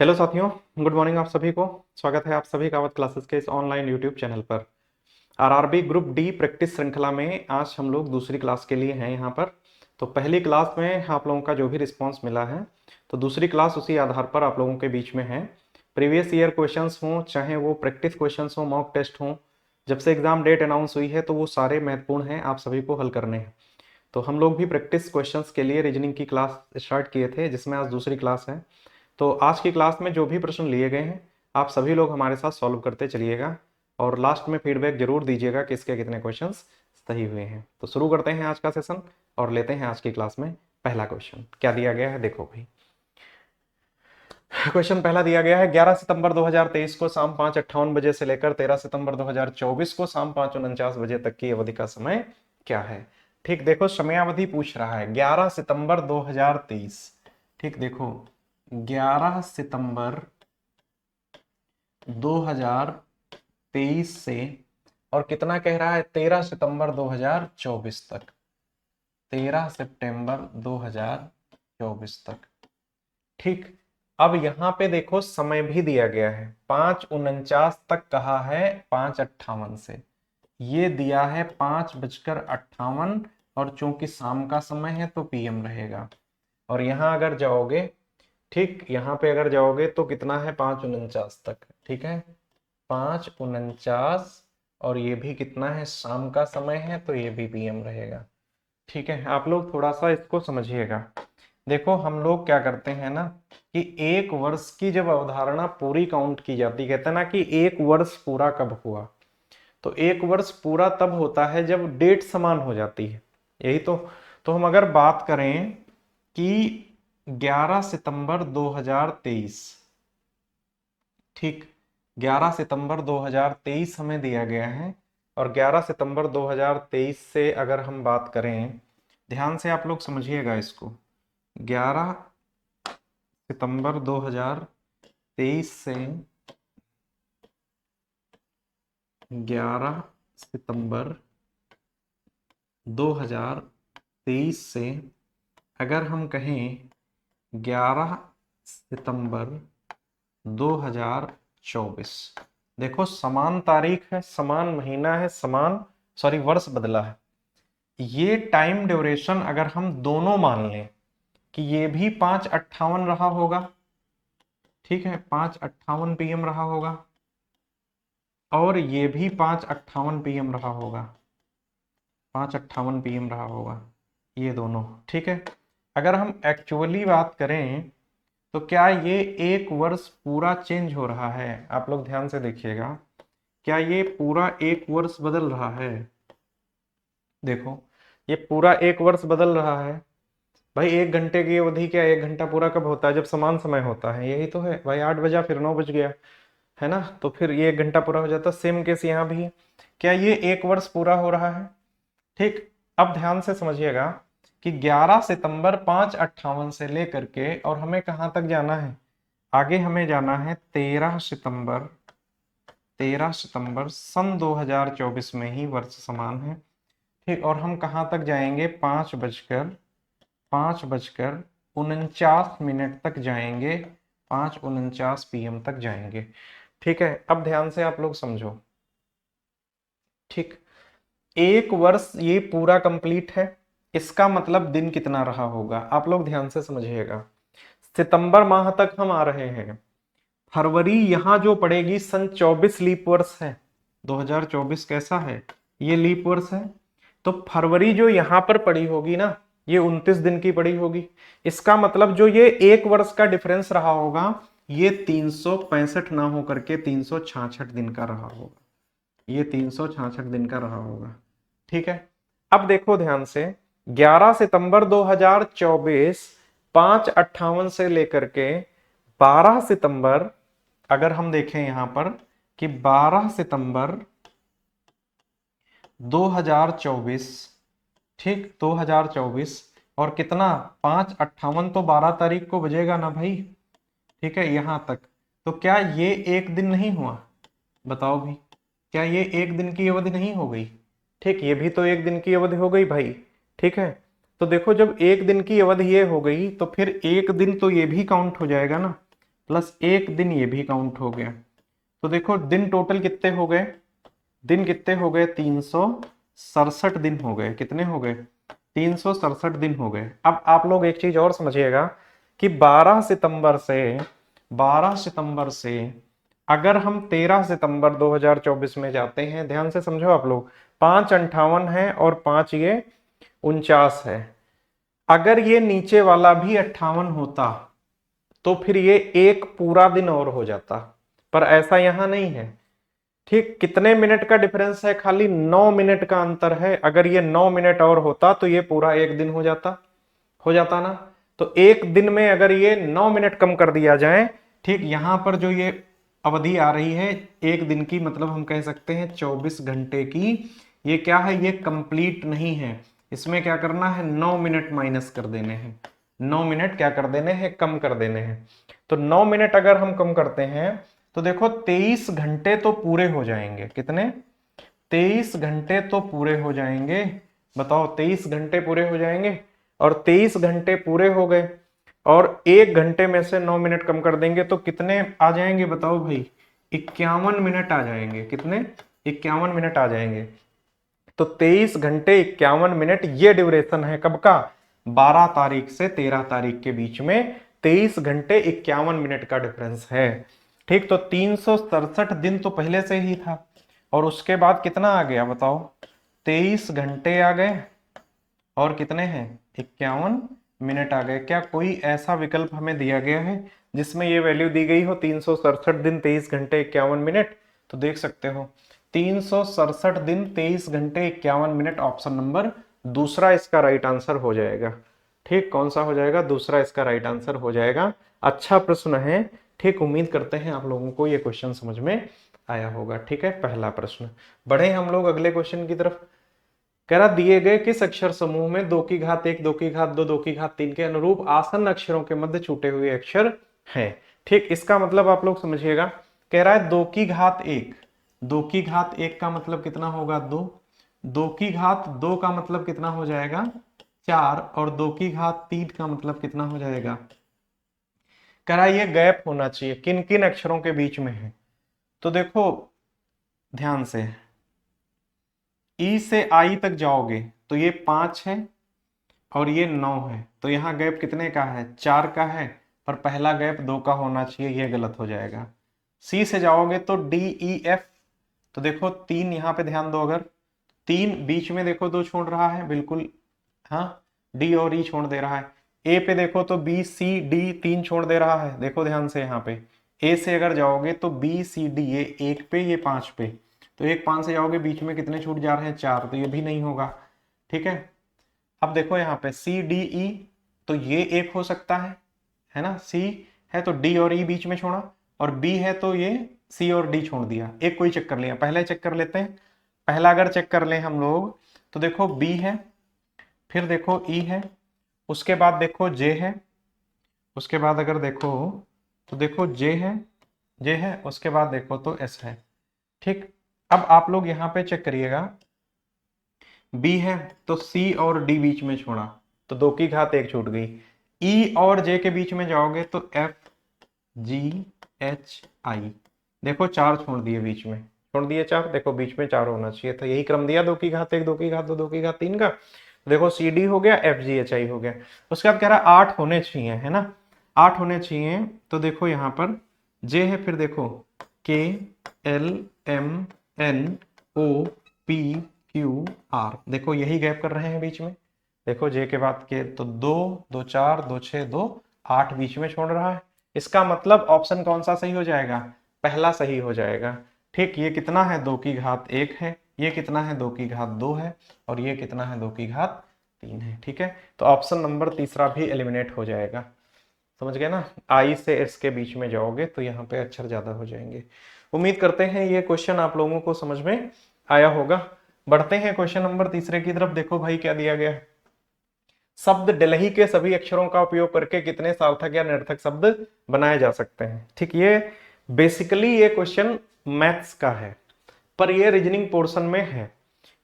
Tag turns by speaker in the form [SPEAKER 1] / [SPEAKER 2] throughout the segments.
[SPEAKER 1] Hello साथियों, good morning आप सभी को। स्वागत है आप सभी का अवध क्लासेस के इस ऑनलाइन यूट्यूब चैनल पर। आरआरबी ग्रुप डी प्रैक्टिस श्रृंखला में आज हम लोग दूसरी क्लास के लिए हैं यहाँ पर। तो पहली क्लास में आप लोगों का जो भी रिस्पांस मिला है, तो दूसरी क्लास उसी आधार पर आप लोगों के बीच में है। प्रीवियस ईयर क्वेश्चंस हों, चाहे वो प्रैक्टिस क्वेश्चंस हों, मॉक टेस्ट हों, जब से एग्जाम डेट अनाउंस हुई है तो वो सारे महत्वपूर्ण हैं, आप सभी को हल करने हैं। तो हम लोग भी प्रैक्टिस क्वेश्चंस के लिए रीजनिंग की क्लास स्टार्ट किए थे, जिसमें आज दूसरी क्लास है। तो आज की क्लास में जो भी प्रश्न लिए गए हैं, आप सभी लोग हमारे साथ सॉल्व करते चलिएगा और लास्ट में फीडबैक जरूर दीजिएगा कि इसके कितने क्वेश्चंस सही हुए हैं। तो शुरू करते हैं आज का सेशन और लेते हैं आज की क्लास में पहला क्वेश्चन। क्या दिया गया है देखो भाई। क्वेश्चन पहला दिया गया है, 11 सितंबर 2023 को शाम 5:58 बजे से लेकर 13 सितंबर 2024 को शाम 5:49 बजे तक की अवधि का समय क्या है। ठीक देखो, समयावधि पूछ रहा है 11 सितंबर 2023। ठीक देखो, 11 सितंबर 2023 से और कितना कह रहा है, 13 सितंबर 2024 तक। 13 सितंबर 2024 तक। ठीक, अब यहां पे देखो समय भी दिया गया है, 5:49 तक कहा है 5:58 से, ये दिया है 5:58। और चूंकि शाम का समय है तो पीएम रहेगा। और यहां अगर जाओगे, ठीक यहाँ पे अगर जाओगे तो कितना है, 5:49 तक। ठीक है, 5:49 और ये भी कितना है, शाम का समय है तो ये भी पीएम रहेगा। ठीक है, आप लोग थोड़ा सा इसको समझिएगा। देखो हम लोग क्या करते हैं ना, कि एक वर्ष की जब अवधारणा पूरी काउंट की जाती, कहते हैं ना कि एक वर्ष पूरा कब हुआ, तो एक वर्ष पूरा तब होता है जब डेट समान हो जाती है। यही तो हम अगर बात करें कि 11 सितंबर 2023, ठीक 11 सितंबर 2023 हमें दिया गया है। और 11 सितंबर 2023 से अगर हम बात करें, ध्यान से आप लोग समझिएगा इसको, 11 सितंबर 2023 से 11 सितंबर 2023 से अगर हम कहें 11 सितंबर 2024, देखो समान तारीख है, समान महीना है, समान सॉरी वर्ष बदला है। ये टाइम ड्यूरेशन अगर हम दोनों मान लें कि ये भी 5:58 रहा होगा, ठीक है 5:58 पीएम रहा होगा, और ये भी 5:58 पीएम रहा होगा, 5:58 पीएम रहा होगा, ये दोनों। ठीक है, अगर हम एक्चुअली बात करें तो क्या ये एक वर्ष पूरा चेंज हो रहा है, आप लोग ध्यान से देखिएगा, क्या ये पूरा एक वर्ष बदल रहा है। देखो ये पूरा एक वर्ष बदल रहा है भाई। 1 घंटे की अवधि, क्या 1 घंटा पूरा कब होता है, जब समान समय होता है। यही तो है भाई, 8 बजा फिर 9 बज गया, है ना, तो फिर ये 1 घंटा पूरा हो जाता। सेम केस यहाँ भी है, क्या ये एक वर्ष पूरा हो रहा है। ठीक, अब ध्यान से समझिएगा कि 11 सितंबर 5:58 से लेकर के और हमें कहाँ तक जाना है, आगे हमें जाना है 13 सितंबर सन 2024 में ही वर्ष समान है। ठीक, और हम कहाँ तक जाएंगे, 5:49 तक जाएंगे, 5:49 पीएम तक जाएंगे। ठीक है, अब ध्यान से आप लोग समझो। ठीक, एक वर्ष ये पूरा कंप्लीट है, इसका मतलब दिन कितना रहा होगा, आप लोग ध्यान से समझिएगा। सितंबर माह तक हम आ रहे हैं, फरवरी यहां जो पड़ेगी सन 24 लीप वर्ष है, 2024 कैसा है, ये लीप वर्ष है। तो फरवरी जो यहां पर पड़ी होगी ना, ये 29 दिन की पड़ी होगी। इसका मतलब जो ये एक वर्ष का डिफरेंस रहा होगा, ये 365 ना हो करके 366 दिन का रहा होगा, ये 366 दिन का रहा होगा। ठीक है, अब देखो ध्यान से, 11 सितंबर 2024 5:58 से लेकर के 12 सितंबर, अगर हम देखें यहां पर कि 12 सितंबर 2024, ठीक 2024, और कितना 5:58 तो 12 तारीख को बजेगा ना भाई। ठीक है, यहां तक, तो क्या ये एक दिन नहीं हुआ, बताओ भी, क्या ये एक दिन की अवधि नहीं हो गई। ठीक, ये भी तो एक दिन की अवधि हो गई भाई। ठीक है, तो देखो जब एक दिन की अवधि ये हो गई तो फिर एक दिन तो ये भी काउंट हो जाएगा ना। प्लस 1 दिन ये भी काउंट हो गया। तो देखो दिन टोटल कितने हो गए, दिन कितने हो गए, 367 दिन हो गए। कितने हो गए, 367 दिन हो गए। अब आप लोग एक चीज और समझिएगा कि 12 सितंबर से अगर हम 13 सितंबर 2024 में जाते हैं, ध्यान से समझो आप लोग, 5 58 है और 5 ये 49 है। अगर ये नीचे वाला भी 58 होता तो फिर ये एक पूरा दिन और हो जाता, पर ऐसा यहां नहीं है। ठीक, कितने मिनट का डिफरेंस है, खाली 9 मिनट का अंतर है। अगर ये 9 मिनट और होता तो ये पूरा एक दिन हो जाता ना। तो एक दिन में अगर ये 9 मिनट कम कर दिया जाए, ठीक, यहां पर जो ये अवधि आ रही है एक दिन की, मतलब हम कह सकते हैं 24 घंटे की, ये क्या है, ये कंप्लीट नहीं है। इसमें क्या करना है, 9 मिनट माइनस कर देने हैं, 9 मिनट क्या कर देने हैं, कम कर देने हैं। तो 9 मिनट अगर हम कम करते हैं तो देखो 23 घंटे तो पूरे हो जाएंगे। कितने, 23 घंटे तो पूरे हो जाएंगे। बताओ, 23 घंटे पूरे हो जाएंगे। और 23 घंटे पूरे हो गए और 1 घंटे में से 9 मिनट कम कर देंगे तो कितने आ जाएंगे, बताओ भाई, 51 मिनट आ जाएंगे। कितने, 51 मिनट आ जाएंगे। तो 23 घंटे 51 मिनट ये ड्यूरेशन है कब का, 12 तारीख से 13 तारीख के बीच में 23 घंटे 51 मिनट का डिफरेंस है। ठीक, तो 367 दिन तो पहले से ही था और उसके बाद कितना आ गया बताओ, 23 घंटे आ गए और कितने हैं, 51 मिनट आ गए। क्या कोई ऐसा विकल्प हमें दिया गया है जिसमें ये वैल्यू दी गई हो, 367 दिन 23 घंटे 51 मिनट? तो देख सकते हो 367 दिन 23 घंटे 51 मिनट, ऑप्शन नंबर दूसरा इसका राइट आंसर हो जाएगा। ठीक, कौन सा हो जाएगा, दूसरा इसका राइट आंसर हो जाएगा। अच्छा प्रश्न है। ठीक, उम्मीद करते हैं आप लोगों को ये क्वेश्चन समझ में आया होगा। ठीक है, पहला प्रश्न। बढ़े हम लोग अगले क्वेश्चन की तरफ। कह रहा, दिए गए किस अक्षर समूह में 2 की घात 1, 2 की घात 2, 2 की घात 3 के अनुरूप आसन्न अक्षरों के मध्य छूटे हुए अक्षर हैं? ठीक, इसका मतलब आप लोग समझिएगा। कह रहा है 2 की घात 1, 2 की घात 1 का मतलब कितना होगा, 2, 2 की घात 2 का मतलब कितना हो जाएगा, 4, और 2 की घात 3 का मतलब कितना हो जाएगा। कह रहा है ये गैप होना चाहिए, किन किन अक्षरों के बीच में है। तो देखो ध्यान से, ई से आई तक जाओगे तो ये 5 है और ये 9 है, तो यहाँ गैप कितने का है, 4 का है, पर पहला गैप 2 का होना चाहिए, ये गलत हो जाएगा। सी से जाओगे तो डी ई एफ, तो देखो 3 यहाँ पे ध्यान दो, अगर 3 बीच में देखो 2 छोड़ रहा है, बिल्कुल, हाँ, डी और ई छोड़ दे रहा है। ए पे देखो तो बी सी डी 3 छोड़ दे रहा है, देखो ध्यान से यहाँ पे। ए से अगर जाओगे तो बी सी डी, ये 1 पे ये 5 पे, तो 1 5 से जाओगे बीच में कितने छूट जा रहे हैं, 4, तो ये भी नहीं होगा। ठीक है, अब देखो यहाँ पे सी डी ई, तो ये एक हो सकता है ना, सी है तो डी और ई बीच में छोड़ा, और बी है तो ये सी और डी छोड़ दिया, एक कोई चेक कर लिया। पहले चेक कर लेते हैं, पहला अगर चेक कर ले हम लोग तो देखो बी है, फिर देखो ई है, उसके बाद देखो जे है, उसके बाद अगर देखो तो देखो जे है, उसके बाद देखो तो एस है। ठीक, अब आप लोग यहाँ पे चेक करिएगा, बी है तो सी और डी बीच में छोड़ा तो 2 की घात 1 छूट गई। ई और जे के बीच में जाओगे तो एफ जी एच आई, देखो 4 छोड़ दिए, बीच में छोड़ दिए 4, देखो बीच में 4 होना चाहिए था, यही क्रम दिया 2 की घात 1, 2 की घात 2, 2 की घात 3 का। देखो सी डी हो गया, एफ जी एच आई हो गया। उसके बाद कह रहा है 8 होने चाहिए, है ना, 8 होने चाहिए। तो देखो यहाँ पर जे है, फिर देखो K L M N O P Q R, देखो यही गैप कर रहे हैं बीच में। देखो जे के बाद के तो 2 2 4 2 6 2 8 बीच में छोड़ रहा है, इसका मतलब ऑप्शन कौन सा सही हो जाएगा, पहला सही हो जाएगा। ठीक, ये कितना है, 2 की घात 1 है, ये कितना है, 2 की घात 2 है, और ये कितना है, 2 की घात 3 है। ठीक है, तो ऑप्शन नंबर तीसरा भी एलिमिनेट हो जाएगा। समझ गए ना, आई से एस के बीच में जाओगे तो यहाँ पे अक्षर ज्यादा हो जाएंगे। उम्मीद करते हैं ये क्वेश्चन आप लोगों को समझ में आया होगा। बढ़ते हैं क्वेश्चन नंबर तीसरे की तरफ। देखो भाई क्या दिया गया है, शब्द डिलही के सभी अक्षरों का उपयोग करके कितने सार्थक या निरर्थक शब्द बनाए जा सकते हैं। ठीक, ये बेसिकली ये क्वेश्चन मैथ्स का है, पर ये रीजनिंग पोर्शन में है,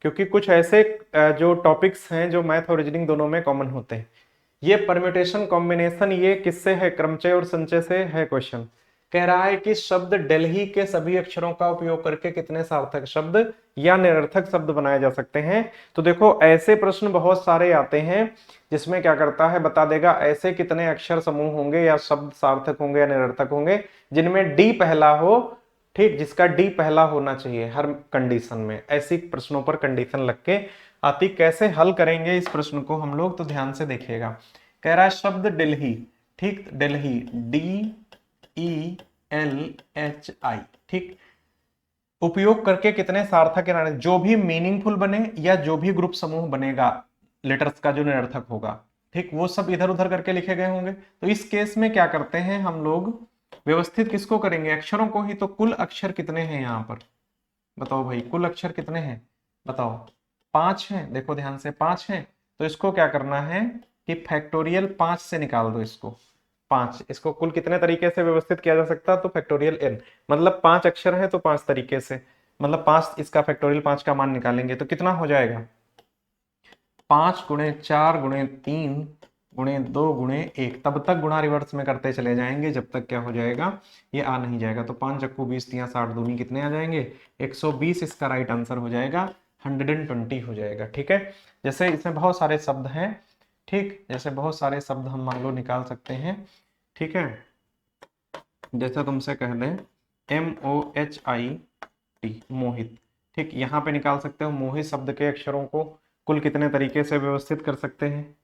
[SPEAKER 1] क्योंकि कुछ ऐसे जो टॉपिक्स हैं जो मैथ और रीजनिंग दोनों में कॉमन होते हैं। ये परम्यूटेशन कॉम्बिनेशन ये किससे है, क्रमचय और संचय से है क्वेश्चन। कह रहा है कि शब्द दिल्ली के सभी अक्षरों का उपयोग करके कितने सार्थक शब्द या निरर्थक शब्द बनाए जा सकते हैं। तो देखो ऐसे प्रश्न बहुत सारे आते हैं जिसमें क्या करता है, बता देगा ऐसे कितने अक्षर समूह होंगे या शब्द सार्थक होंगे या निरर्थक होंगे जिनमें डी पहला हो, ठीक, जिसका डी पहला होना चाहिए हर कंडीशन में। ऐसी प्रश्नों पर कंडीशन लग के आती। कैसे हल करेंगे इस प्रश्न को हम लोग, तो ध्यान से देखिएगा। कह रहा है शब्द दिल्ली, ठीक, दिल्ली DELHI, ठीक, उपयोग करके कितने सार्थक या जो भी मीनिंगफुल बने या जो भी ग्रुप समूह बनेगा लेटर्स का जो निरर्थक होगा, ठीक, वो सब इधर उधर करके लिखे गए होंगे। तो इस केस में क्या करते हैं हम लोग, व्यवस्थित किसको करेंगे, अक्षरों को ही। तो कुल अक्षर कितने हैं यहाँ पर, बताओ भाई, कुल अक्षर कितने हैं बताओ, 5 हैं। देखो ध्यान से 5 हैं। तो इसको क्या करना है कि फैक्टोरियल 5 से निकाल दो इसको, 5। इसको कुल कितने तरीके से व्यवस्थित किया जा सकता है, तो फैक्टोरियल n, मतलब 5 अक्षर है तो 5 तरीके से, मतलब 5 इसका फैक्टोरियल 5 का मान निकालेंगे तो कितना हो जाएगा, 5 गुणे 4 गुणे 3 गुणे 2 गुणे 1। तब तक गुणा रिवर्स में करते चले जाएंगे जब तक क्या हो जाएगा, ये आ नहीं जाएगा। तो 5 चक्कू 20 दिया 60 दूनी कितने आ जाएंगे, 120। इसका राइट आंसर हो जाएगा 120 हो जाएगा। ठीक है, जैसे इसमें बहुत सारे शब्द हैं, ठीक, जैसे बहुत सारे शब्द हम मान लो निकाल सकते हैं। ठीक है, जैसा तुमसे कह दें MOHIT, मोहित, ठीक, यहाँ पे निकाल सकते हो मोहित शब्द के अक्षरों को कुल कितने तरीके से व्यवस्थित कर सकते हैं।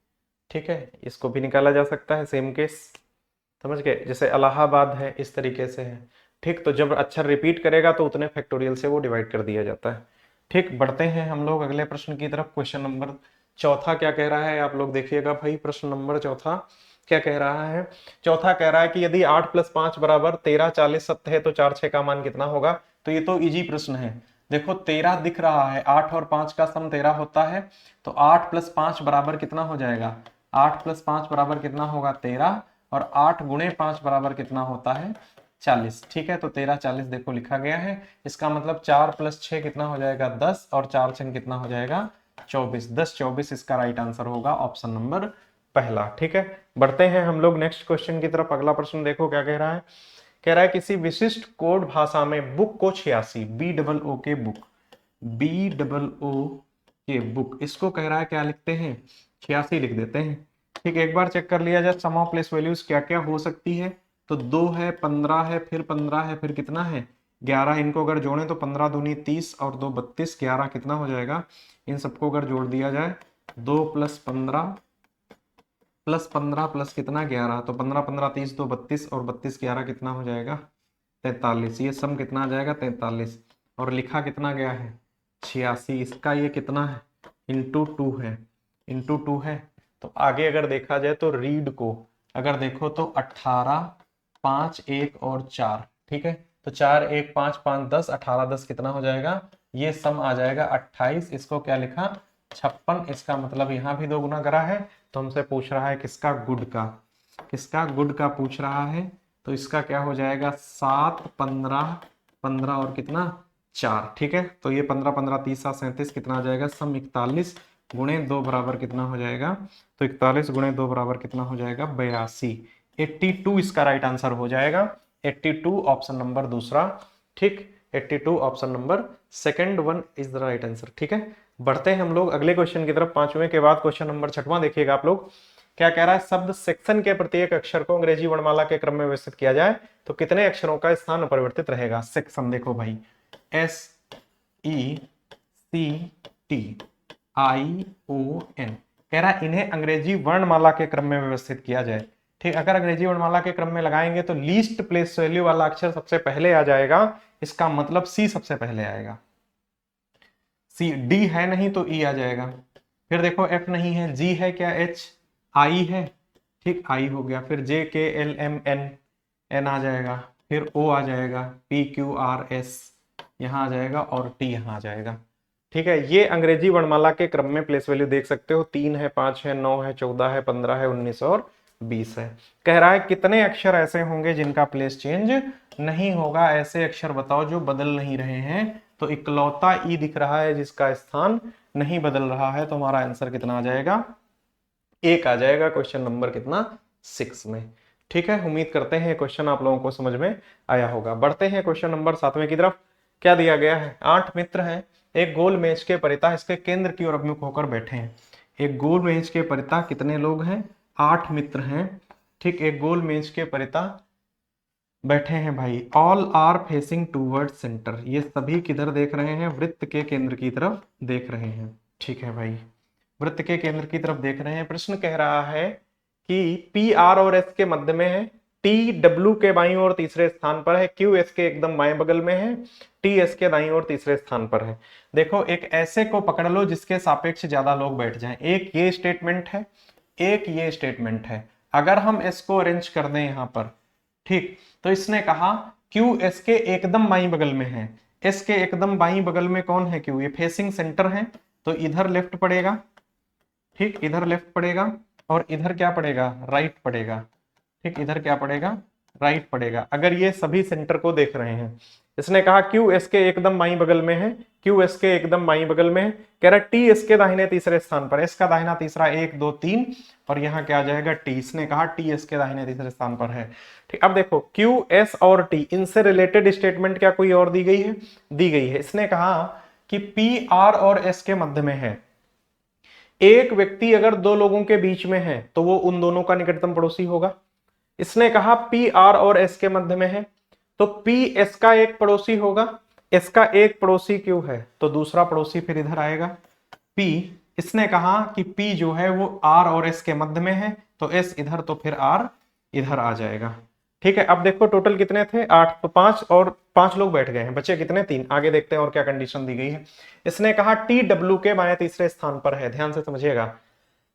[SPEAKER 1] ठीक है, इसको भी निकाला जा सकता है, सेम केस, समझ गए। जैसे इलाहाबाद है, इस तरीके से है। ठीक, तो जब अक्षर रिपीट करेगा तो उतने फैक्टोरियल से वो डिवाइड कर दिया जाता है। ठीक, बढ़ते हैं हम लोग अगले प्रश्न की तरफ। क्वेश्चन नंबर चौथा क्या कह रहा है, आप लोग देखिएगा भाई। प्रश्न नंबर चौथा क्या कह रहा है, चौथा कह रहा है कि यदि 8 + 5 = 13, 40 सत्य है तो 4 6 का मान कितना होगा। तो ये तो इजी प्रश्न है। देखो 13 दिख रहा है, 8 और 5 का सम 13 होता है, तो 8 + 5 बराबर कितना हो जाएगा, 8 + 5 बराबर कितना होगा 13, और 8 × 5 बराबर कितना होता है 40। ठीक है, तो 13 40 देखो लिखा गया है। इसका मतलब 4 + 6 कितना हो जाएगा 10, और 4 6 कितना हो जाएगा 24। 10 24 इसका राइट आंसर होगा ऑप्शन नंबर पहला। ठीक है, बढ़ते हैं हम लोग नेक्स्ट क्वेश्चन की तरफ। अगला प्रश्न देखो क्या कह रहा है, कह रहा है किसी विशिष्ट कोड भाषा में बुक को 86, BOO के बुक, BOO के बुक, इसको कह रहा है क्या लिखते हैं 86 लिख देते हैं। ठीक, एक बार चेक कर लिया जाए सम ऑफ प्लेस वैल्यूज क्या क्या हो सकती है। तो 2 है, 15 है, फिर 15 है, फिर कितना है 11। इनको अगर जोड़े तो 15 दूनी 30 और 2 32, 11 कितना हो जाएगा। इन सबको अगर जोड़ दिया जाए 2 + 15 + 15 प्लस कितना 11, तो 15 15 30 2 32 और 32 11 कितना हो जाएगा 43। ये सम कितना आ जाएगा 43, और लिखा कितना गया है 86। इसका ये कितना है ×2 है, ×2 है। तो आगे अगर देखा जाए तो रीड को अगर देखो तो 18 5 1 और 4। ठीक है, तो 4 1 5 5 10, 18 10 कितना हो जाएगा, ये सम आ जाएगा 28। इसको क्या लिखा 56। इसका मतलब यहाँ भी 2 गुना करा है। तो हमसे पूछ रहा है किसका, गुड का, किसका गुड का पूछ रहा है। तो इसका क्या हो जाएगा 7 15 15 और कितना 4। ठीक है, तो ये 15 15 30 7 37 कितना आ जाएगा सम 41 गुणे 2 बराबर कितना हो जाएगा। तो 41 गुणे 2 बराबर कितना हो जाएगा 82। 82 इसका राइट आंसर हो जाएगा, 82 ऑप्शन नंबर दूसरा। ठीक, 82 option number second one is the right answer. ठीक है, बढ़ते हैं हम लोग अगले क्वेश्चन की तरफ। पांचवें के बाद क्वेश्चन नंबर छठवां देखिएगा आप लोग। क्या कह रहा है, शब्द सेक्शन के प्रत्येक अक्षर को अंग्रेजी वर्णमाला के क्रम में व्यवस्थित किया जाए तो कितने अक्षरों का स्थान अपरिवर्तित रहेगा। सेक्शन देखो भाई SECTION, कह रहा है इन्हें अंग्रेजी वर्णमाला के क्रम में व्यवस्थित किया जाए। ठीक, अगर अंग्रेजी वर्णमाला के क्रम में लगाएंगे तो लीस्ट प्लेस वैल्यू वाला अक्षर सबसे पहले आ जाएगा। इसका मतलब सी सबसे पहले आएगा, सी। डी है नहीं तो ई आ जाएगा। फिर देखो एफ नहीं है, जी है क्या, एच, आई है, ठीक, आई हो गया। फिर जे के एल एम एन, एन आ जाएगा। फिर ओ आ जाएगा, पी क्यू आर एस यहाँ आ जाएगा, और टी यहाँ आ जाएगा। ठीक है, ये अंग्रेजी वर्णमाला के क्रम में प्लेस वैल्यू देख सकते हो। 3 है, 5 है, 9 है, 14 है, 15 है, 19 और 20 है। कह रहा है कितने अक्षर ऐसे होंगे जिनका प्लेस चेंज नहीं होगा। ऐसे अक्षर बताओ जो बदल नहीं रहे हैं। तो इकलौता ई दिख रहा है जिसका स्थान नहीं बदल रहा है। तो हमारा आंसर कितना आ जाएगा एक आ जाएगा क्वेश्चन नंबर कितना 6 में। ठीक है, उम्मीद करते हैं क्वेश्चन आप लोगों को समझ में आया होगा। बढ़ते हैं क्वेश्चन नंबर 7वें की तरफ। क्या दिया गया है, 8 मित्र हैं एक गोल मेज के परितः इसके केंद्र की ओर अभिमुख होकर बैठे हैं। एक गोल मेज के परितः कितने लोग हैं, 8 मित्र हैं। ठीक, एक गोल मेज के परितः बैठे हैं भाई। All are facing toward centre, ये सभी किधर देख रहे हैं, वृत्त के केंद्र की तरफ देख रहे हैं। ठीक है भाई, वृत्त के केंद्र की तरफ देख रहे हैं। प्रश्न कह रहा है कि पी आर और एस के मध्य में है, टी डब्ल्यू के बाईं ओर तीसरे स्थान पर है, क्यू एस के एकदम बाएं बगल में है, टी एस के दाईं ओर तीसरे स्थान पर है। देखो, एक ऐसे को पकड़ लो जिसके सापेक्ष ज्यादा लोग बैठ जाएं। एक ये स्टेटमेंट है, एक ये स्टेटमेंट है। अगर हम एस को अरेंज कर दें यहां पर, ठीक, तो इसने कहा क्यू एस के एकदम बाईं बगल में है। एस के एकदम बाईं बगल में कौन है, क्यू, ये फेसिंग सेंटर है, तो इधर लेफ्ट पड़ेगा। ठीक, इधर लेफ्ट पड़ेगा और इधर क्या पड़ेगा, राइट पड़ेगा। ठीक, इधर क्या पड़ेगा, राइट पड़ेगा। अगर ये सभी सेंटर को देख रहे हैं, इसने कहा क्यू एस के एकदम बाईं बगल में है, क्यू एस के एकदम बाईं बगल में है। कह रहा टी एस के दाहिने तीसरे स्थान पर, एस का दाहिना तीसरा 1 2 3 और यहाँ क्या आ जाएगा टी। इसने कहा टी एस के दाहिने तीसरे स्थान पर है। ठीक, अब देखो क्यू एस और टी, इनसे रिलेटेड स्टेटमेंट क्या कोई और दी गई है, दी गई है। इसने कहा कि पी आर और एस के मध्य में है। एक व्यक्ति अगर दो लोगों के बीच में है तो वो उन दोनों का निकटतम पड़ोसी होगा। इसने कहा पी आर और एस के मध्य में है, तो पी एस का एक पड़ोसी होगा, एस का एक पड़ोसी क्यू है, तो दूसरा पड़ोसी फिर इधर आएगा पी। इसने कहा कि पी जो है वो आर और एस के मध्य में है, तो एस इधर तो फिर आर इधर आ जाएगा। ठीक है, अब देखो टोटल कितने थे, 8, तो 5 और 5 लोग बैठ गए हैं, बचे कितने, 3। आगे देखते हैं और क्या कंडीशन दी गई है। इसने कहा टी डब्ल्यू के बाएं तीसरे स्थान पर है, ध्यान से समझिएगा।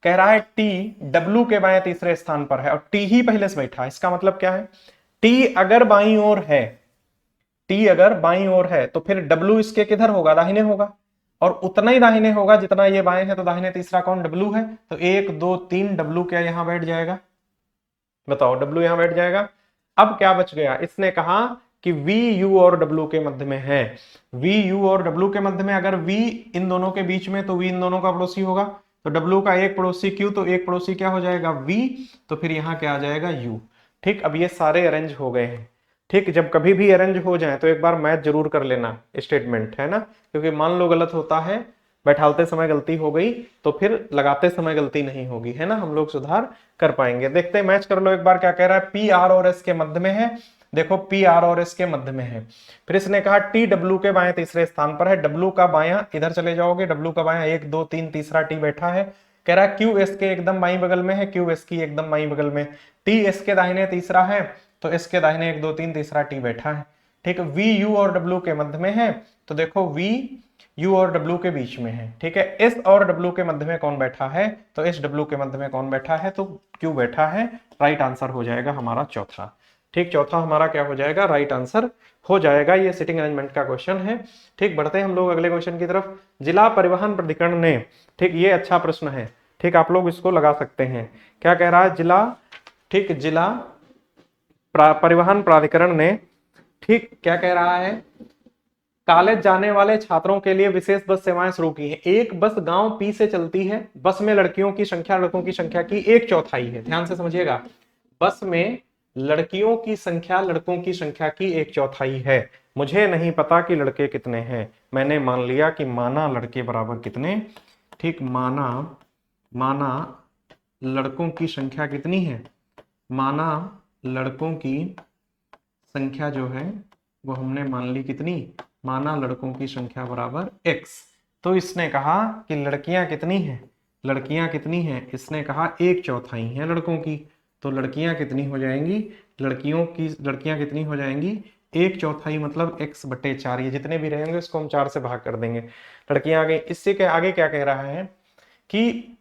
[SPEAKER 1] कह रहा है टी डब्ल्यू के बाएं तीसरे स्थान पर है और टी ही पहले से बैठा है। इसका मतलब क्या है, टी अगर बाईं ओर है, टी अगर बाईं ओर है तो फिर डब्ल्यू इसके किधर होगा, दाहिने होगा, और उतना ही दाहिने होगा जितना ये बाएं है, तो दाहिने तीसरा कौन, डब्ल्यू है। तो 1 2 3 डब्ल्यू क्या यहां बैठ जाएगा, बताओ, डब्ल्यू यहां बैठ जाएगा। अब क्या बच गया, इसने कहा कि वी यू और डब्ल्यू के मध्य में है। वी यू और डब्ल्यू के मध्य में, अगर वी इन दोनों के बीच में तो वी इन दोनों का पड़ोसी होगा, तो डब्ल्यू का एक पड़ोसी क्यू, तो एक पड़ोसी क्या हो जाएगा, वी, तो फिर यहाँ क्या आ जाएगा, यू। ठीक, अब ये सारे अरेंज हो गए हैं। ठीक, जब कभी भी अरेंज हो जाए तो एक बार मैच जरूर कर लेना स्टेटमेंट, है ना, क्योंकि मान लो गलत होता है, बैठालते समय गलती हो गई तो फिर लगाते समय गलती नहीं होगी, है ना, हम लोग सुधार कर पाएंगे। देखते हैं, मैच कर लो एक बार। क्या कह रहा है, पी आर और एस के मध्य में है। देखो पी आर और एस के मध्य में है। फिर इसने कहा टी डब्ल्यू के बाएं तीसरे स्थान पर है, डब्ल्यू का बायां इधर चले जाओगे, डब्ल्यू का बायां 1 2 3 तीसरा टी बैठा है। कह रहा है क्यू एस के एकदम बाईं बगल में है, क्यू एस की एकदम बाईं बगल में, टी एस के दाहिने तीसरा है, तो एस के दाहिने 1 2 3 तीसरा टी बैठा है। ठीक, वी यू और डब्ल्यू के मध्य में है, तो देखो वी यू और डब्ल्यू के बीच में है। ठीक है, एस और डब्ल्यू के मध्य में कौन बैठा है, तो एस डब्ल्यू के मध्य में कौन बैठा है, तो क्यू बैठा है। राइट आंसर हो जाएगा हमारा चौथा। ठीक, चौथा हमारा क्या हो जाएगा, राइट आंसर हो जाएगा। ये सिटिंग अरेंजमेंट का क्वेश्चन है। ठीक, बढ़ते हैं हम लोग अगले क्वेश्चन की तरफ। जिला परिवहन प्राधिकरण ने, ठीक, ये अच्छा प्रश्न है, ठीक, आप लोग इसको लगा सकते हैं। क्या कह रहा है, जिला, ठीक, जिला परिवहन प्राधिकरण ने, ठीक, क्या कह रहा है, कॉलेज जाने वाले छात्रों के लिए विशेष बस सेवाएं शुरू की हैं। एक बस गांव पी से चलती है, बस में लड़कियों की संख्या लड़कों की संख्या की 1/4 है। ध्यान से समझिएगा, बस में लड़कियों की संख्या लड़कों की संख्या की 1/4 है। मुझे नहीं पता कि लड़के कितने हैं, मैंने मान लिया कि माना लड़के बराबर कितने। ठीक, माना माना लड़कों की संख्या कितनी है, माना लड़कों की संख्या जो है वो हमने मान ली कितनी, माना लड़कों की संख्या बराबर x। तो इसने कहा कि लड़कियां कितनी हैं, लड़कियां कितनी हैं, इसने कहा 1/4 है लड़कों की, तो लड़कियां कितनी हो जाएंगी, लड़कियां कितनी हो जाएंगी, 1/4 मतलब x/4। ये जितने भी रहेंगे इसको हम 4 से भाग कर देंगे, लड़कियां आ गई। इससे के आगे क्या कह रहा है कि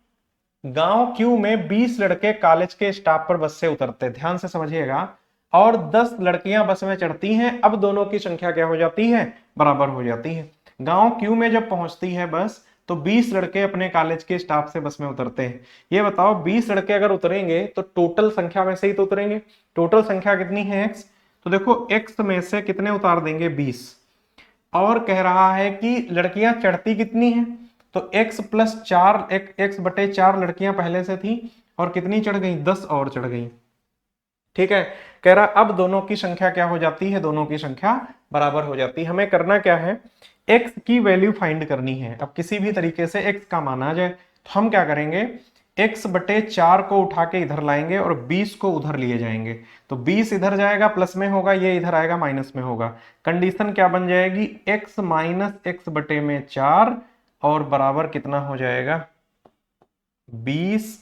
[SPEAKER 1] गांव क्यू में 20 लड़के कॉलेज के स्टाफ पर बस से उतरते, ध्यान से समझिएगा, और 10 लड़कियां बस में चढ़ती हैं। अब दोनों की संख्या क्या हो जाती है, बराबर हो जाती है। गांव क्यू में जब पहुंचती है बस, तो 20 लड़के अपने कॉलेज के स्टाफ से बस में उतरते हैं। ये बताओ 20 लड़के अगर उतरेंगे तो टोटल संख्या में से ही तो उतरेंगे। टोटल संख्या कितनी है, x, तो देखो x में से कितने उतार देंगे, 20। और कह रहा है कि लड़कियां चढ़ती कितनी है, तो x+4 x/4 लड़कियां पहले से थी और कितनी चढ़ गई, 10 और चढ़ गई। ठीक है, कह रहा अब दोनों की संख्या क्या हो जाती है, दोनों की संख्या बराबर हो जाती है। हमें करना क्या है, x की वैल्यू फाइंड करनी है। अब किसी भी तरीके से x का मान आ जाए तो हम क्या करेंगे, x/4 को उठा के इधर लाएंगे और 20 को उधर लिए जाएंगे। तो 20 इधर जाएगा प्लस में होगा, ये इधर आएगा माइनस में होगा। कंडीशन क्या बन जाएगी, x - x/4 और बराबर कितना हो जाएगा 20,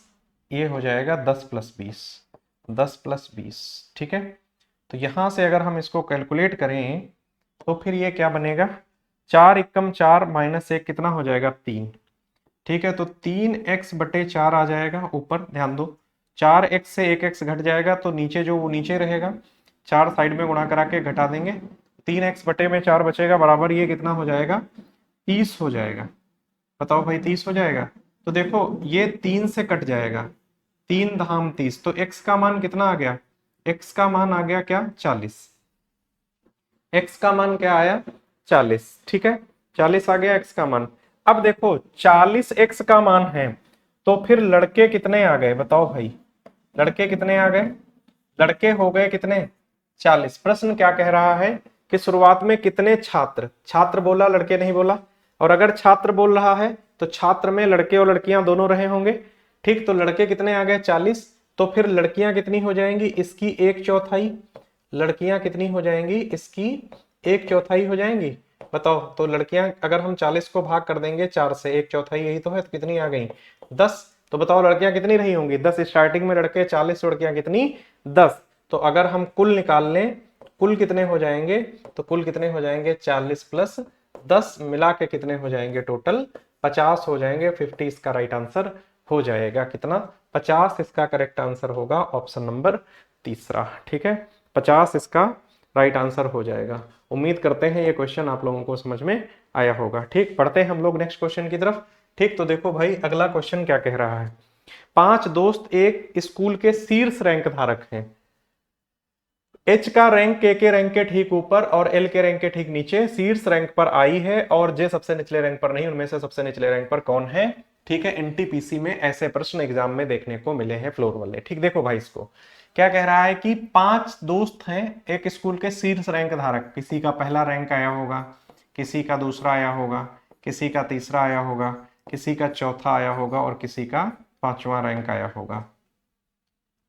[SPEAKER 1] ये हो जाएगा 10+20, 10+20। ठीक है, तो यहां से अगर हम इसको कैलकुलेट करें तो फिर ये क्या बनेगा, 4 एकम 4 -1 कितना हो जाएगा 3। ठीक है, तो 3x/4 आ जाएगा ऊपर, ध्यान दो 4x से 1x घट जाएगा तो नीचे जो वो नीचे रहेगा, 4 साइड में गुणा करा के घटा देंगे, 3x/4 बचेगा बराबर ये कितना हो जाएगा 30 हो जाएगा। बताओ भाई 30 हो जाएगा। तो देखो ये 3 से कट जाएगा, 3 धाम 30, तो x का मान कितना आ गया, x का मान आ गया क्या 40, x का मान क्या आया 40। ठीक है, 40 आ गया x का मान। अब देखो 40 x का मान है तो फिर लड़के कितने आ गए, बताओ भाई लड़के कितने आ गए, लड़के हो गए कितने 40। प्रश्न क्या कह रहा है कि शुरुआत में कितने छात्र, छात्र बोला लड़के नहीं बोला, और अगर छात्र बोल रहा है तो छात्र में लड़के और लड़कियां दोनों रहे होंगे। ठीक, तो लड़के कितने आ गए 40, तो फिर लड़कियां कितनी हो जाएंगी, इसकी 1/4, लड़कियां कितनी हो जाएंगी, इसकी 1/4 हो जाएंगी। बताओ, तो लड़कियां अगर हम 40 को भाग कर देंगे 4 से, 1/4 यही तो है, तो कितनी आ गई 10। तो बताओ लड़कियां कितनी रही होंगी 10, स्टार्टिंग में लड़के 40, लड़कियां कितनी 10। तो अगर हम कुल निकाल लें, कुल कितने हो जाएंगे, तो कुल कितने हो जाएंगे 40 + 10 मिला के कितने हो जाएंगे टोटल 50 हो जाएंगे। 50 इसका राइट आंसर हो जाएगा, कितना 50 इसका करेक्ट आंसर होगा, ऑप्शन नंबर तीसरा। ठीक है, 50 इसका राइट आंसर हो जाएगा। उम्मीद करते हैं ये क्वेश्चन आप लोगों को समझ में आया होगा। ठीक, पढ़ते हैं हम लोग नेक्स्ट क्वेश्चन की तरफ। ठीक, तो देखो भाई अगला क्वेश्चन क्या कह रहा है, 5 दोस्त एक स्कूल के शीर्ष रैंक धारक हैं। एच का रैंक के रैंक के ठीक ऊपर और एल के रैंक के ठीक नीचे, शीर्ष रैंक पर आई है और जे सबसे निचले रैंक पर नहीं, उनमें से सबसे निचले रैंक पर कौन है। ठीक है, एनटीपीसी में ऐसे प्रश्न एग्जाम में देखने को मिले हैं फ्लोर वाले। ठीक, देखो भाई इसको क्या कह रहा है कि 5 दोस्त हैं एक स्कूल के शीर्ष रैंक धारक, किसी का पहला रैंक आया होगा, किसी का दूसरा आया होगा, किसी का तीसरा आया होगा, किसी का चौथा आया होगा और किसी का 5वां रैंक आया होगा।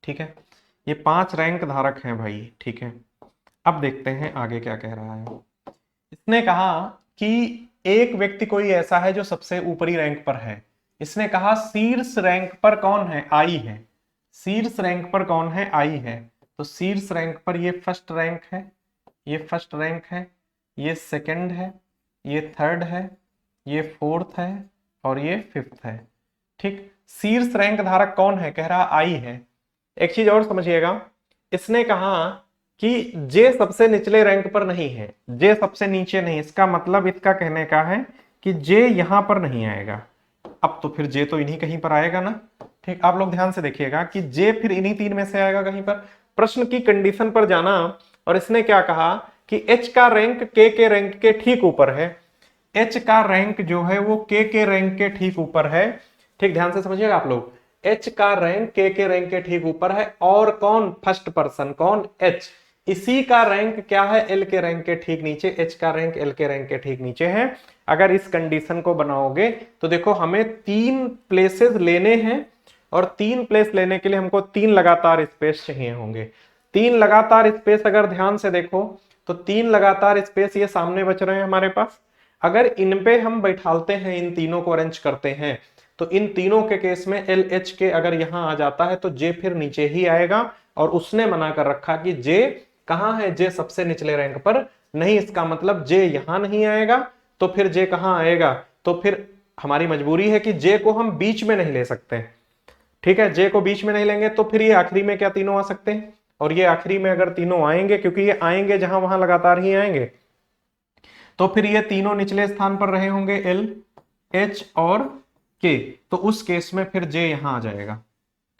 [SPEAKER 1] ठीक है, ये 5 रैंक धारक हैं भाई। ठीक है, अब देखते हैं आगे क्या कह रहा है। इसने कहा कि एक व्यक्ति कोई ऐसा है जो सबसे ऊपरी रैंक पर है। इसने कहा शीर्ष रैंक पर कौन है, आई है। शीर्ष रैंक पर कौन है, आई है। तो शीर्ष रैंक पर ये फर्स्ट रैंक है, ये फर्स्ट रैंक है, ये सेकंड है, ये थर्ड है, ये फोर्थ है और ये फिफ्थ है। ठीक, शीर्ष रैंक धारक कौन है, कह रहा आई है। एक चीज और समझिएगा, इसने कहा कि जे सबसे निचले रैंक पर नहीं है, जे सबसे नीचे नहीं, इसका मतलब इसका कहने का है कि जे यहां पर नहीं आएगा। अब तो फिर जे तो इन्हीं कहीं पर आएगा ना। ठीक, आप लोग ध्यान से देखिएगा कि जे फिर इन्हीं 3 में से आएगा कहीं पर। प्रश्न की कंडीशन पर जाना, और इसने क्या कहा कि एच का रैंक के रैंक के ठीक ऊपर है। एच का रैंक जो है वो के रैंक के ठीक ऊपर है। ठीक, ध्यान से समझिएगा आप लोग, एच का रैंक के रैंक के ठीक ऊपर है और कौन, फर्स्ट पर्सन कौन, एच। इसी का रैंक क्या है, एल के रैंक के ठीक नीचे, एच का रैंक एल के रैंक के ठीक नीचे है। अगर इस कंडीशन को बनाओगे तो देखो हमें 3 प्लेसेस लेने हैं और 3 प्लेस लेने के लिए हमको 3 लगातार स्पेस चाहिए होंगे। 3 लगातार स्पेस अगर ध्यान से देखो तो 3 लगातार स्पेस ये सामने बच रहे हैं हमारे पास। अगर इन पे हम बैठालते हैं, इन तीनों को अरेंज करते हैं, तो इन तीनों के केस में एल एच के अगर यहां आ जाता है तो जे फिर नीचे ही आएगा। और उसने मना कर रखा कि जे कहां है, जे सबसे निचले रैंक पर नहीं, इसका मतलब जे यहां नहीं आएगा। तो फिर जे कहां आएगा, तो फिर हमारी मजबूरी है कि जे को हम बीच में नहीं ले सकते। ठीक है, जे को बीच में नहीं लेंगे तो फिर ये आखिरी में क्या तीनों आ सकते हैं, और ये आखिरी में अगर तीनों आएंगे, क्योंकि ये आएंगे जहां वहां लगातार ही आएंगे, तो फिर ये तीनों निचले स्थान पर रहे होंगे एल, एच और के। तो उस केस में फिर जे यहां आ जाएगा।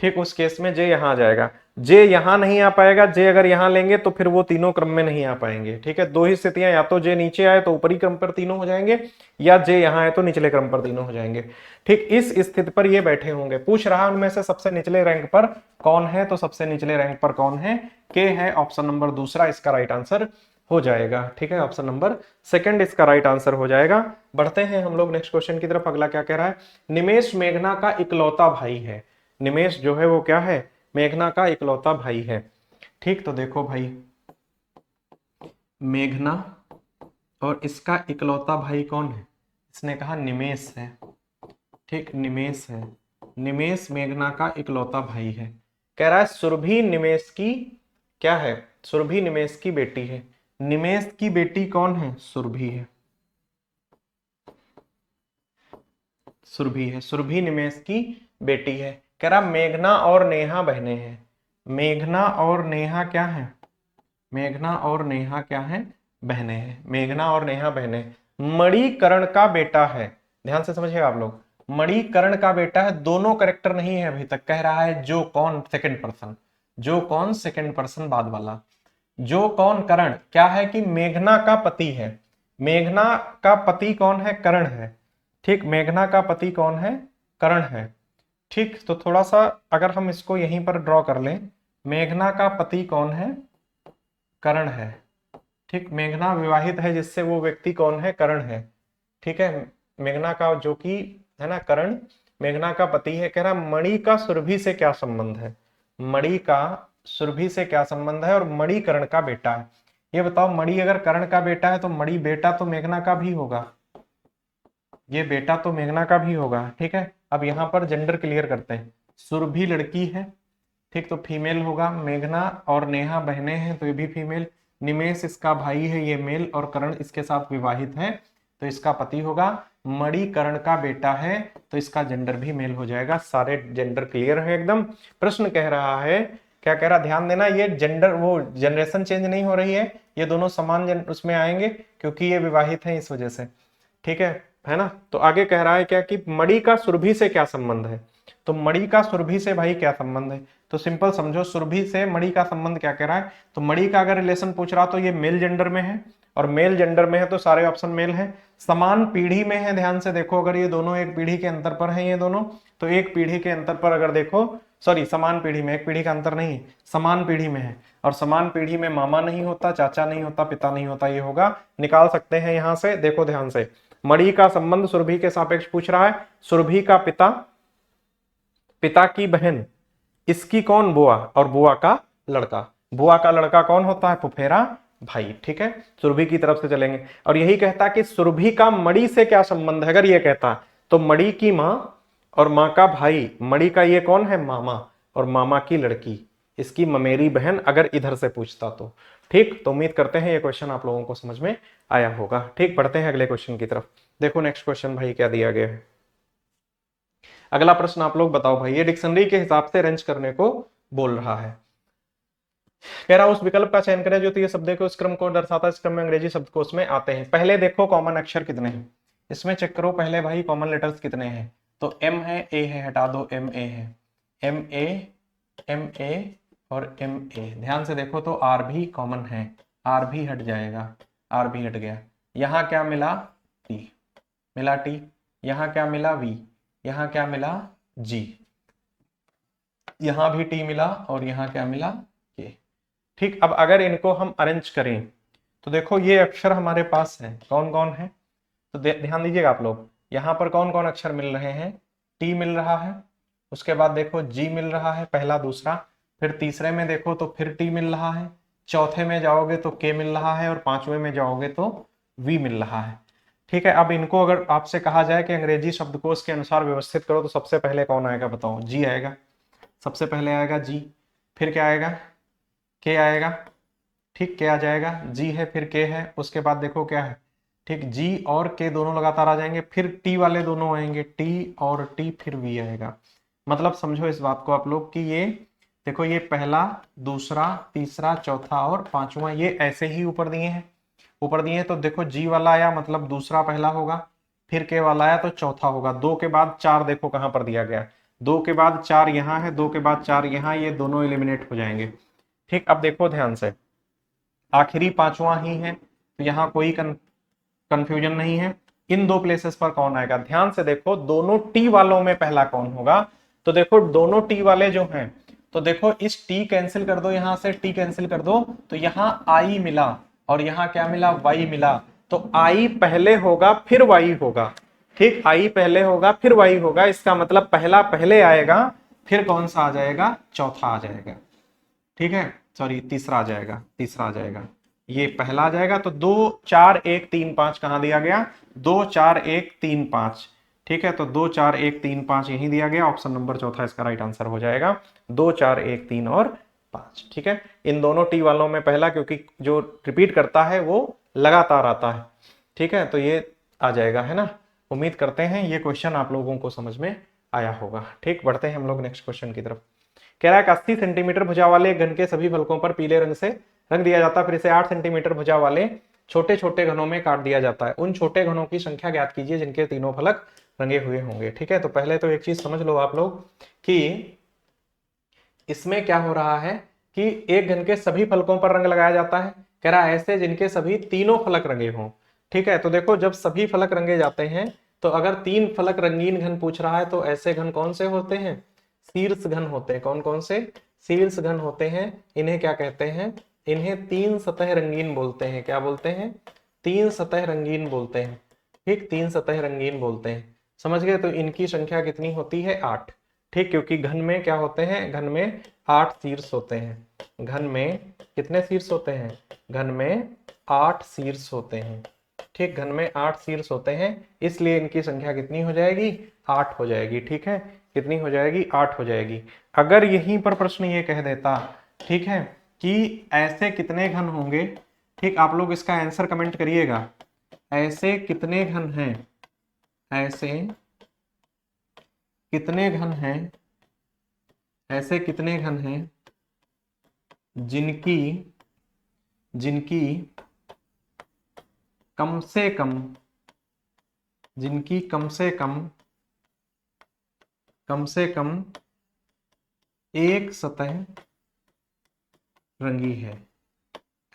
[SPEAKER 1] ठीक, उस केस में जे यहाँ आ जाएगा, जे यहाँ नहीं आ पाएगा, जे अगर यहाँ लेंगे तो फिर वो तीनों क्रम में नहीं आ पाएंगे। ठीक है, दो ही स्थितियां, या तो जे नीचे आए तो ऊपरी क्रम पर तीनों हो जाएंगे, या जे यहाँ आए तो निचले क्रम पर तीनों हो जाएंगे। ठीक, इस स्थिति पर ये बैठे होंगे। पूछ रहा उनमें से सबसे निचले रैंक पर कौन है, तो सबसे निचले रैंक पर कौन है, के है। ऑप्शन नंबर दूसरा इसका राइट आंसर हो जाएगा। ठीक है, ऑप्शन नंबर सेकंड इसका राइट आंसर हो जाएगा। बढ़ते हैं हम लोग नेक्स्ट क्वेश्चन की तरफ। अगला क्या कह रहा है, निमेश मेघना का इकलौता भाई है। निमेश जो है वो क्या है, मेघना का इकलौता भाई है। ठीक, तो देखो भाई, मेघना और इसका इकलौता भाई कौन है, इसने कहा निमेश है। ठीक, निमेश है, निमेश मेघना का इकलौता भाई है। कह रहा है सुरभि निमेश की क्या है, सुरभि निमेश की बेटी है। निमेश की बेटी कौन है, सुरभि है, सुरभि है, सुरभि निमेश की बेटी है। कह रहा मेघना और नेहा बहनें हैं। मेघना और नेहा क्या है, मेघना और नेहा क्या है, बहनें हैं। मेघना और नेहा बहनें। मणिकर्ण का बेटा है, ध्यान से समझिएगा आप लोग, मणिकर्ण का बेटा है। दोनों करेक्टर नहीं है अभी तक, कह रहा है जो कौन, सेकंड पर्सन, जो कौन सेकंड पर्सन बाद वाला, जो कौन कर्ण, क्या है कि मेघना का पति है। मेघना का पति कौन है, कर्ण है। ठीक, मेघना का पति कौन है, कर्ण है। ठीक, तो थोड़ा सा अगर हम इसको यहीं पर ड्रॉ कर लें, मेघना का पति कौन है, कर्ण है। ठीक, मेघना विवाहित है जिससे, वो व्यक्ति कौन है, कर्ण है। ठीक है, मेघना का जो कि है ना कर्ण, मेघना का पति है। कह रहा मणि का सुरभि से क्या संबंध है, मणि का सुरभि से क्या संबंध है, और मणि कर्ण का बेटा है। ये बताओ, मणि अगर कर्ण का बेटा है तो मणि बेटा तो मेघना का भी होगा, ये बेटा तो मेघना का भी होगा। ठीक है, अब यहाँ पर जेंडर क्लियर करते हैं। सुरभि लड़की है, ठीक, तो फीमेल होगा। मेघना और नेहा बहनें हैं तो ये भी फीमेल। निमेश इसका भाई है, ये मेल, और कर्ण इसके साथ विवाहित है तो इसका पति होगा। मणि कर्ण का बेटा है तो इसका जेंडर भी मेल हो जाएगा। सारे जेंडर क्लियर है एकदम। प्रश्न कह रहा है, क्या कह रहा, ध्यान देना, ये जेंडर वो जनरेशन चेंज नहीं हो रही है, ये दोनों समान उसमें आएंगे क्योंकि ये विवाहित है इस वजह से। ठीक है ना। तो आगे कह रहा है क्या कि मणि का सुरभि से क्या संबंध है, तो मणि का सुरभि से भाई क्या संबंध है, तो सिंपल समझो, सुरभि से मणि का संबंध क्या कह रहा है, तो मणि का अगर रिलेशन पूछ रहा तो ये मेल जेंडर में है, और मेल जेंडर में है तो सारे ऑप्शन मेल है। समान पीढ़ी में है, ध्यान से देखो, अगर ये दोनों एक पीढ़ी के अंतर पर है, ये दोनों तो एक पीढ़ी के अंतर पर अगर देखो, सॉरी समान पीढ़ी में, एक पीढ़ी का अंतर नहीं है, समान पीढ़ी में है। और समान पीढ़ी में मामा नहीं होता, चाचा नहीं होता, पिता नहीं होता, ये होगा। निकाल सकते हैं यहां से, देखो ध्यान से, मणि का संबंध सुरभि के सापेक्ष पूछ रहा है। सुरभि का पिता, पिता की बहन, इसकी कौन, बुआ, और बुआ का लड़का। बुआ का लड़का कौन होता है, फुफेरा भाई। ठीक है, सुरभि की तरफ से चलेंगे। और यही कहता कि सुरभि का मणि से क्या संबंध है, अगर ये कहता तो मणि की माँ और माँ का भाई, मणि का ये कौन है, मामा, और मामा की लड़की इसकी ममेरी बहन, अगर इधर से पूछता तो। ठीक, तो उम्मीद करते हैं ये क्वेश्चन आप लोगों को समझ में आया होगा। ठीक, पढ़ते हैं अगले क्वेश्चन की तरफ। देखो नेक्स्ट क्वेश्चन भाई क्या दिया गया है। अगला प्रश्न आप लोग बताओ भाई, ये डिक्शनरी के हिसाब से अरेंज करने को बोल रहा है। कह रहा उस विकल्प का चयन करें जो तो ये शब्द को, इस क्रम को दर्शाता है, इस क्रम में अंग्रेजी शब्द को उसमें आते हैं। पहले देखो कॉमन अक्षर कितने हैं, इसमें चेक करो पहले भाई कॉमन लेटर्स कितने हैं। तो एम है, ए है, हटा दो, एम ए है, एम ए, एम ए और एम ए। ध्यान से देखो तो आर भी कॉमन है, आर भी हट जाएगा, आर भी हट गया। यहाँ क्या मिला, टी मिला, टी। यहाँ क्या मिला, वी। यहाँ क्या मिला, जी। यहाँ भी टी मिला, और यहाँ क्या मिला, के। ठीक, अब अगर इनको हम अरेंज करें तो देखो ये अक्षर हमारे पास है, कौन कौन है, तो ध्यान दीजिएगा आप लोग, यहाँ पर कौन कौन अक्षर मिल रहे हैं, टी मिल रहा है, उसके बाद देखो जी मिल रहा है, पहला दूसरा, फिर तीसरे में देखो तो फिर टी मिल रहा है, चौथे में जाओगे तो के मिल रहा है, और पांचवें में जाओगे तो वी मिल रहा है। ठीक है, अब इनको अगर आपसे कहा जाए कि अंग्रेजी शब्दकोश के अनुसार व्यवस्थित करो तो सबसे पहले कौन आएगा बताओ, जी आएगा, सबसे पहले आएगा जी, फिर क्या आएगा, के आएगा। ठीक, के आ जाएगा, जी है, फिर के है, उसके बाद देखो क्या है, ठीक, जी और के दोनों लगातार आ जाएंगे, फिर टी वाले दोनों आएंगे, टी और टी, फिर वी आएगा। मतलब समझो इस बात को आप लोग कि ये देखो, ये पहला, दूसरा, तीसरा, चौथा और पांचवा, ये ऐसे ही ऊपर दिए हैं, ऊपर दिए हैं। तो देखो जी वाला आया मतलब दूसरा पहला होगा, फिर के वाला आया तो चौथा होगा, दो के बाद चार देखो कहां पर दिया गया, 2 के बाद 4 यहाँ है, 2 के बाद 4 यहाँ, ये दोनों एलिमिनेट हो जाएंगे। ठीक, अब देखो ध्यान से, आखिरी पांचवा ही है तो यहाँ कोई कंफ्यूजन नहीं है। इन दो प्लेसेस पर कौन आएगा, ध्यान से देखो, दोनों टी वालों में पहला कौन होगा। तो देखो दोनों टी वाले जो हैं, तो देखो इस टी कैंसिल कर दो, यहां से टी कैंसिल कर दो, तो यहाँ आई मिला और यहाँ क्या मिला, वाई मिला। तो आई पहले होगा फिर वाई होगा। ठीक, आई पहले होगा फिर वाई होगा, इसका मतलब पहला पहले आएगा, फिर कौन सा आ जाएगा, चौथा आ जाएगा। ठीक है, सॉरी तीसरा आ जाएगा, तीसरा आ जाएगा, ये पहला आ जाएगा। तो 2 4 1 3 5 कहां दिया गया, 2 4 1 3 5। ठीक है, तो 2 4 1 3 5 यही दिया गया, ऑप्शन नंबर चौथा इसका राइट आंसर हो जाएगा, 2 4 1 3 और 5। ठीक है, इन दोनों टी वालों में पहला, क्योंकि जो रिपीट करता है वो लगातार आता है। ठीक है, तो ये आ जाएगा, है ना। उम्मीद करते हैं ये क्वेश्चन आप लोगों को समझ में आया होगा। ठीक, बढ़ते हैं हम लोग नेक्स्ट क्वेश्चन की तरफ। कह रहा है 80 सेंटीमीटर भुजा वाले घन के सभी फलकों पर पीले रंग से रंग दिया जाता है, फिर इसे 8 सेंटीमीटर भुजा वाले छोटे छोटे घनों में काट दिया जाता है। उन छोटे घनों की संख्या ज्ञात कीजिए जिनके तीनों फलक रंगे हुए होंगे। ठीक है, तो पहले तो एक चीज समझ लो आप लोग कि इसमें क्या हो रहा है कि एक घन के सभी फलकों पर रंग लगाया जाता है। कह रहा है ऐसे जिनके सभी तीनों फलक रंगे हों। ठीक है, तो देखो जब सभी फलक रंगे जाते हैं, तो अगर 3 फलक रंगीन घन पूछ रहा है तो ऐसे घन कौन से होते हैं, शीर्ष घन होते हैं। कौन कौन से, शीर्ष घन होते हैं। इन्हें क्या कहते हैं, इन्हें 3 सतह रंगीन बोलते हैं। क्या बोलते हैं, 3 सतह रंगीन बोलते हैं। ठीक, 3 सतह रंगीन बोलते हैं, समझ गए। तो इनकी संख्या कितनी होती है, 8। ठीक, क्योंकि घन में क्या होते हैं, घन में 8 शीर्ष होते हैं। घन में कितने शीर्ष होते हैं, घन में 8 शीर्ष होते हैं। ठीक, घन में 8 शीर्ष होते हैं, इसलिए इनकी संख्या कितनी हो जाएगी, 8 हो जाएगी। ठीक है, कितनी हो जाएगी, 8 हो जाएगी। अगर यहीं पर प्रश्न ये कह देता, ठीक है, कि ऐसे कितने घन होंगे, ठीक, आप लोग इसका आंसर कमेंट करिएगा, ऐसे कितने घन हैं, ऐसे कितने घन हैं, ऐसे कितने घन हैं जिनकी जिनकी कम से कम, जिनकी कम से कम एक सतह रंगी है।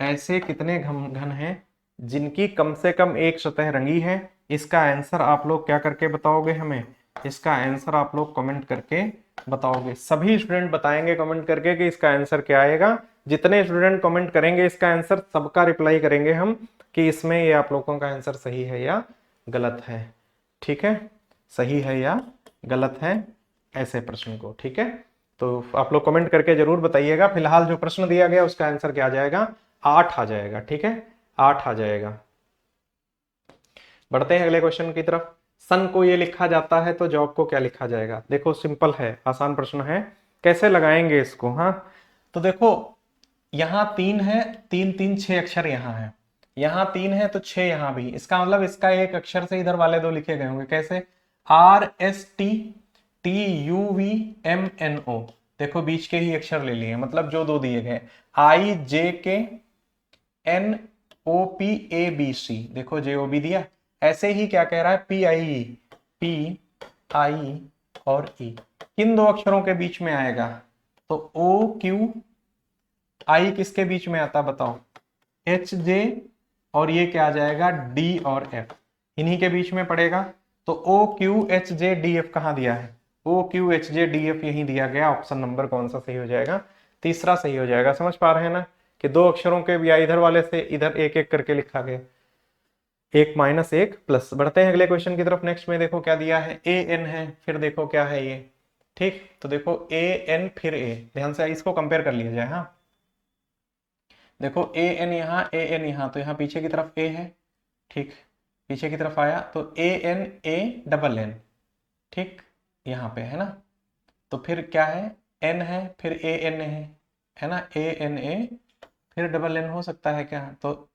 [SPEAKER 1] ऐसे कितने घन हैं जिनकी कम से कम एक सतह रंगी है। इसका आंसर आप लोग क्या करके बताओगे हमें, इसका आंसर आप लोग कमेंट करके बताओगे। सभी स्टूडेंट बताएंगे कमेंट करके कि इसका आंसर क्या आएगा। जितने स्टूडेंट कमेंट करेंगे इसका आंसर, सबका रिप्लाई करेंगे हम कि इसमें ये आप लोगों का आंसर सही है या गलत है। ठीक है, सही है या गलत है, ऐसे प्रश्न को। ठीक है, तो आप लोग कमेंट करके जरूर बताइएगा। फिलहाल जो प्रश्न दिया गया उसका आंसर क्या आ जाएगा, 8 आ जाएगा। ठीक है, 8 आ जाएगा। बढ़ते हैं अगले क्वेश्चन की तरफ। सन को ये लिखा जाता है तो जॉब को क्या लिखा जाएगा। देखो सिंपल है, आसान प्रश्न है, कैसे लगाएंगे इसको। हाँ, तो देखो यहाँ 3 है, 3 3 6 अक्षर यहाँ है, यहाँ 3 है तो 6 यहाँ भी। इसका मतलब इसका एक अक्षर से इधर वाले 2 लिखे गए होंगे। कैसे, RSTTUVMNO, देखो बीच के ही अक्षर ले लिए, मतलब जो 2 दिए गए, IJKNOPABC, देखो JOB दिया। ऐसे ही क्या कह रहा है, PI और E, किन 2 अक्षरों के बीच में आएगा। तो OQI किसके बीच में आता बताओ, HJ, और ये क्या आ जाएगा, D और F, इन्हीं के बीच में पड़ेगा। तो OQHJDF कहाँ दिया है, OQHJDF यही दिया गया। ऑप्शन नंबर कौन सा सही हो जाएगा, तीसरा सही हो जाएगा। समझ पा रहे हैं ना कि 2 अक्षरों के भी इधर वाले से इधर एक एक करके लिखा गया, 1 माइनस 1 प्लस। बढ़ते हैं अगले क्वेश्चन की तरफ। नेक्स्ट में देखो क्या दिया है, AN है, फिर देखो क्या है ये। ठीक, तो देखो AN फिर A, ध्यान से इसको कंपेयर कर लिया जाए। हाँ, देखो AN यहाँ, AN यहाँ, तो यहाँ पीछे की तरफ A है। ठीक, पीछे की तरफ आया तो ANA, ठीक, यहाँ पे है ना। तो फिर क्या है, N है, फिर AN है ना, ANA फिर NN हो सकता है क्या, तो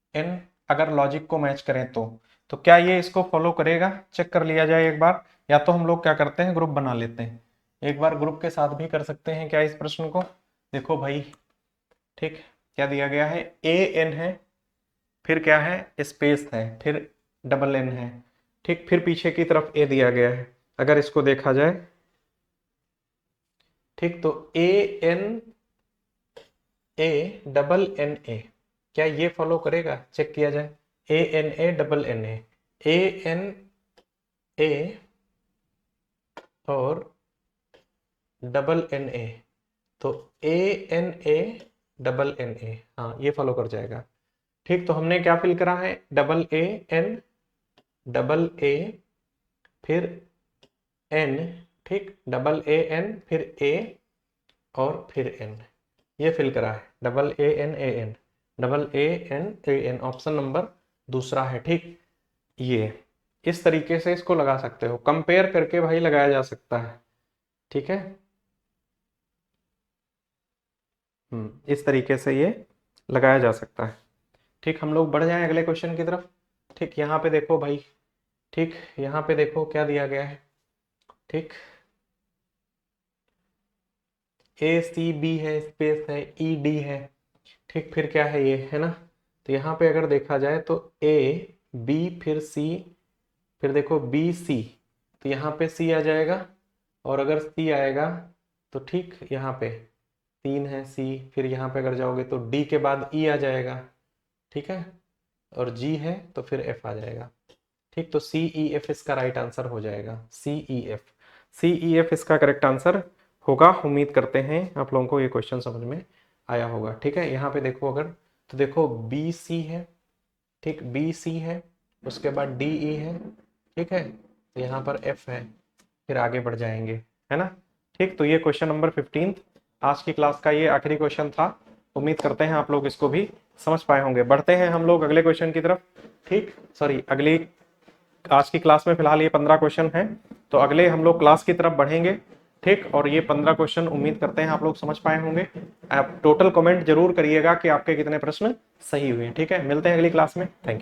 [SPEAKER 1] ANN अगर लॉजिक को मैच करें तो क्या ये इसको फॉलो करेगा, चेक कर लिया जाए एक बार। या तो हम लोग क्या करते हैं, ग्रुप बना लेते हैं, एक बार ग्रुप के साथ भी कर सकते हैं क्या इस प्रश्न को। देखो भाई, ठीक, क्या दिया गया है, AN है, फिर क्या है, स्पेस है, फिर NN है, ठीक, फिर पीछे की तरफ ए दिया गया है, अगर इसको देखा जाए, ठीक, तो A N A double N A, क्या ये फॉलो करेगा, चेक किया जाए। A N A double N A N A और डबल एन ए, तो A N A double N A, हाँ ये फॉलो कर जाएगा। ठीक, तो हमने क्या फिल करा है, double A N double A फिर एन, ठीक, डबल ए एन फिर ए और फिर एन, ये फिल करा है, double A N A N, double A N A N, option number दूसरा है। ठीक, ये इस तरीके से इसको लगा सकते हो, कंपेयर करके भाई लगाया जा सकता है। ठीक है, इस तरीके से ये लगाया जा सकता है। ठीक, हम लोग बढ़ जाएं अगले क्वेश्चन की तरफ। ठीक, यहाँ पे देखो भाई, ठीक, यहाँ पे देखो क्या दिया गया है। ठीक, ए सी बी है, स्पेस है, ई डी है, ठीक, फिर क्या है ये, है ना। तो यहाँ पे अगर देखा जाए तो ए बी फिर सी, फिर देखो बी सी, तो यहाँ पे सी आ जाएगा, और अगर सी आएगा तो ठीक यहाँ पे 3 है सी, फिर यहाँ पे अगर जाओगे तो डी के बाद ई आ जाएगा, ठीक है, और जी है तो फिर एफ आ जाएगा। ठीक, तो सी ई एफ इसका राइट आंसर हो जाएगा, सी ई एफ, सी ई एफ इसका करेक्ट आंसर होगा। उम्मीद करते हैं आप लोगों को ये क्वेश्चन समझ में आया होगा। ठीक है, यहाँ पे देखो अगर, तो देखो बी सी है, ठीक, बी सी है, उसके बाद डी ई है, ठीक है, तो यहाँ पर एफ है, फिर आगे बढ़ जाएंगे, है ना। ठीक, तो ये क्वेश्चन नंबर 15 आज की क्लास का ये आखिरी क्वेश्चन था। उम्मीद करते हैं आप लोग इसको भी समझ पाए होंगे। बढ़ते हैं हम लोग अगले क्वेश्चन की तरफ। ठीक, सॉरी, अगली आज की क्लास में फिलहाल ये 15 क्वेश्चन हैं, तो अगले हम लोग क्लास की तरफ बढ़ेंगे। ठीक, और ये 15 क्वेश्चन उम्मीद करते हैं आप लोग समझ पाए होंगे। आप टोटल कमेंट जरूर करिएगा कि आपके कितने प्रश्न सही हुए। ठीक है, मिलते हैं अगली क्लास में। Thank you.